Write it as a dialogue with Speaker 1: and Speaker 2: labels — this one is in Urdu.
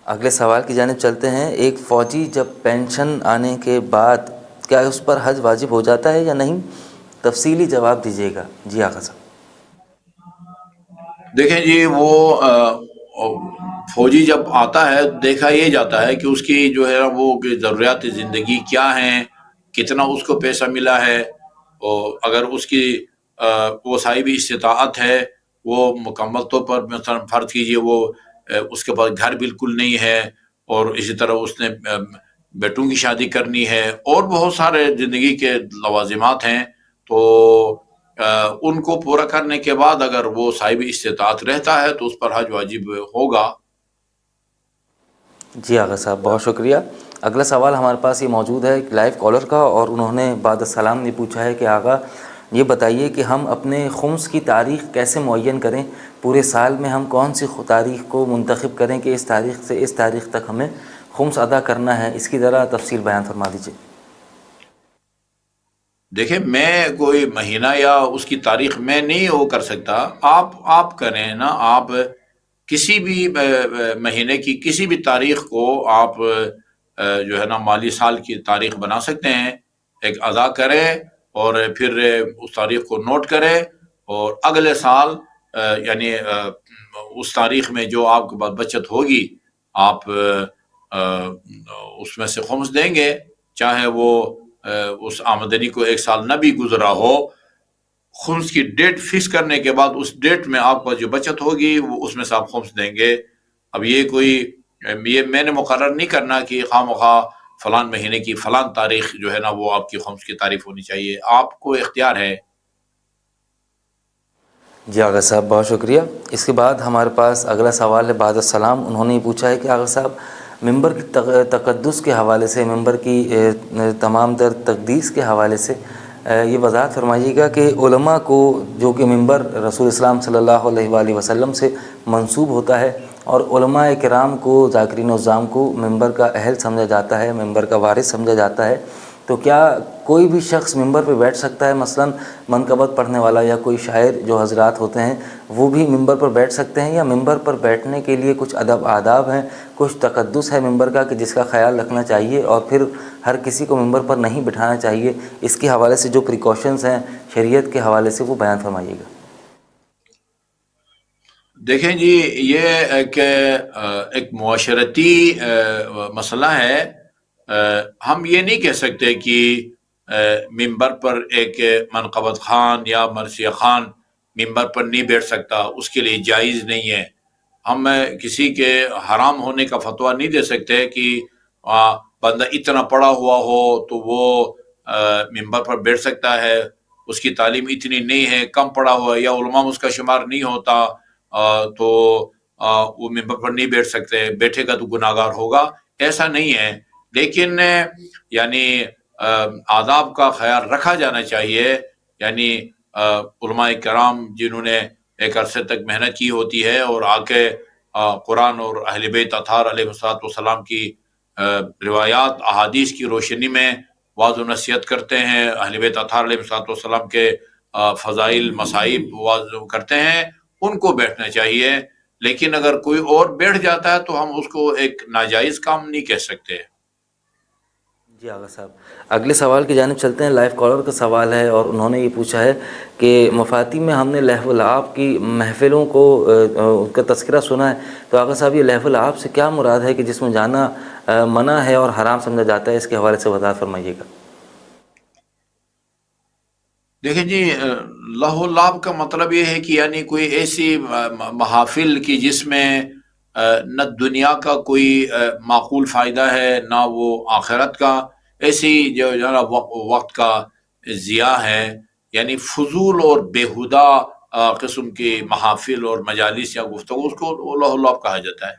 Speaker 1: اگلے سوال کی جانب چلتے ہیں۔ ایک فوجی جب پینشن آنے کے بعد کیا اس پر حج واجب ہو جاتا ہے یا نہیں؟ تفصیلی جواب دیجیے گا۔ جی آغا صاحب۔
Speaker 2: دیکھیں جی، وہ فوجی جب آتا ہے دیکھا یہ جاتا ہے کہ اس کی جو ہے وہ ضروریات زندگی کیا ہیں، کتنا اس کو پیسہ ملا ہے، اور اگر اس کی وہ صاحب استطاعت ہے، وہ مکمل طور پر مثلا فرض کیجئے وہ اس کے پاس گھر بالکل نہیں ہے، اور اسی طرح اس نے بیٹوں کی شادی کرنی ہے، اور بہت سارے زندگی کے لوازمات ہیں، تو ان کو پورا کرنے کے بعد اگر وہ صاحب استطاعت رہتا ہے تو اس پر حج واجب ہوگا۔
Speaker 1: جی آغا صاحب، بہت شکریہ۔ اگلا سوال ہمارے پاس یہ موجود ہے ایک لائیو کالر کا، اور انہوں نے بعد السلام نے پوچھا ہے کہ آغا یہ بتائیے کہ ہم اپنے خمس کی تاریخ کیسے معین کریں؟ پورے سال میں ہم کون سی تاریخ کو منتخب کریں کہ اس تاریخ سے اس تاریخ تک ہمیں خمس ادا کرنا ہے؟ اس کی ذرا تفصیل بیان فرما دیجیے۔
Speaker 2: دیکھیں، میں کوئی مہینہ یا اس کی تاریخ میں نہیں وہ کر سکتا، آپ کریں نا، آپ کسی بھی مہینے کی کسی بھی تاریخ کو آپ جو ہے نا مالی سال کی تاریخ بنا سکتے ہیں، ایک ادا کریں اور پھر اس تاریخ کو نوٹ کریں، اور اگلے سال یعنی اس تاریخ میں جو آپ کے پاس بچت ہوگی آپ اس میں سے خمس دیں گے، چاہے وہ اس آمدنی کو ایک سال نہ بھی گزرا ہو۔ خمس کی ڈیٹ فکس کرنے کے بعد اس ڈیٹ میں آپ کا جو بچت ہوگی وہ اس میں سے آپ خمس دیں گے۔ اب یہ میں نے مقرر نہیں کرنا کہ خواہ مخواہ فلان مہینے کی فلان تاریخ جو ہے نا وہ آپ کی خمس کی تعریف ہونی چاہیے، آپ کو اختیار ہے۔
Speaker 1: جی آغا صاحب، بہت شکریہ۔ اس کے بعد ہمارے پاس اگلا سوال ہے بعد السلام۔ انہوں نے یہ پوچھا ہے کہ آغا صاحب ممبر کی تقدس کے حوالے سے، ممبر کی تمام تر تقدیس کے حوالے سے یہ وضاحت فرمائیے گا کہ علماء کو جو کہ ممبر رسول اسلام صلی اللہ علیہ وآلہ وسلم سے منسوب ہوتا ہے، اور علماء کرام کو، ذاکرین الظام کو ممبر کا اہل سمجھا جاتا ہے، ممبر کا وارث سمجھا جاتا ہے، تو کیا کوئی بھی شخص ممبر پہ بیٹھ سکتا ہے؟ مثلا منقبت پڑھنے والا یا کوئی شاعر جو حضرات ہوتے ہیں وہ بھی ممبر پر بیٹھ سکتے ہیں، یا ممبر پر بیٹھنے کے لیے کچھ آداب ہیں، کچھ تقدس ہے ممبر کا کہ جس کا خیال رکھنا چاہیے، اور پھر ہر کسی کو ممبر پر نہیں بٹھانا چاہیے؟ اس کے حوالے سے جو پریکاشنز ہیں شریعت کے حوالے سے وہ بیان فرمائیے گا۔
Speaker 2: دیکھیں جی، یہ ایک معاشرتی مسئلہ ہے۔ ہم یہ نہیں کہہ سکتے کہ ممبر پر ایک منقبت خان یا مرثیہ خان ممبر پر نہیں بیٹھ سکتا، اس کے لیے جائز نہیں ہے۔ ہم کسی کے حرام ہونے کا فتویٰ نہیں دے سکتے کہ بندہ اتنا پڑھا ہوا ہو تو وہ ممبر پر بیٹھ سکتا ہے، اس کی تعلیم اتنی نہیں ہے، کم پڑھا ہوا ہے، یا علماء اس کا شمار نہیں ہوتا تو وہ ممبر پر نہیں بیٹھ سکتے، بیٹھے گا تو گناہگار ہوگا۔ ایسا نہیں ہے، لیکن یعنی آداب کا خیال رکھا جانا چاہیے۔ یعنی علماء کرام جنہوں نے ایک عرصے تک محنت کی ہوتی ہے اور آ کے قرآن اور اہل بیت اطہار علیہ السلام کی روایات احادیث کی روشنی میں واعظ و نصیحت کرتے ہیں، اہل بیت اطہار علیہ السلام کے فضائل مصائب واعظ کرتے ہیں، ان کو بیٹھنا چاہیے۔ لیکن اگر کوئی اور بیٹھ جاتا ہے تو ہم اس کو ایک ناجائز کام نہیں کہہ سکتے۔
Speaker 1: جی آغا صاحب، اگلے سوال کی جانب چلتے ہیں۔ لائیو کالر کا سوال ہے، اور انہوں نے یہ پوچھا ہے کہ مفاتی میں ہم نے لہو العاب کی محفلوں کو کا تذکرہ سنا ہے، تو آغا صاحب یہ لہو العاب سے کیا مراد ہے کہ جس میں جانا منع ہے اور حرام سمجھا جاتا ہے؟ اس کے حوالے سے وضاحت فرمائیے گا۔
Speaker 2: دیکھیں جی، لہو لعب کا مطلب یہ ہے کہ یعنی کوئی ایسی محافل کی جس میں نہ دنیا کا کوئی معقول فائدہ ہے نہ وہ آخرت کا، ایسی جو وقت کا ضیاع ہے، یعنی فضول اور بیہودہ قسم کی محافل اور مجالس یا گفتگو، اس کو لہو لعب کہا جاتا ہے۔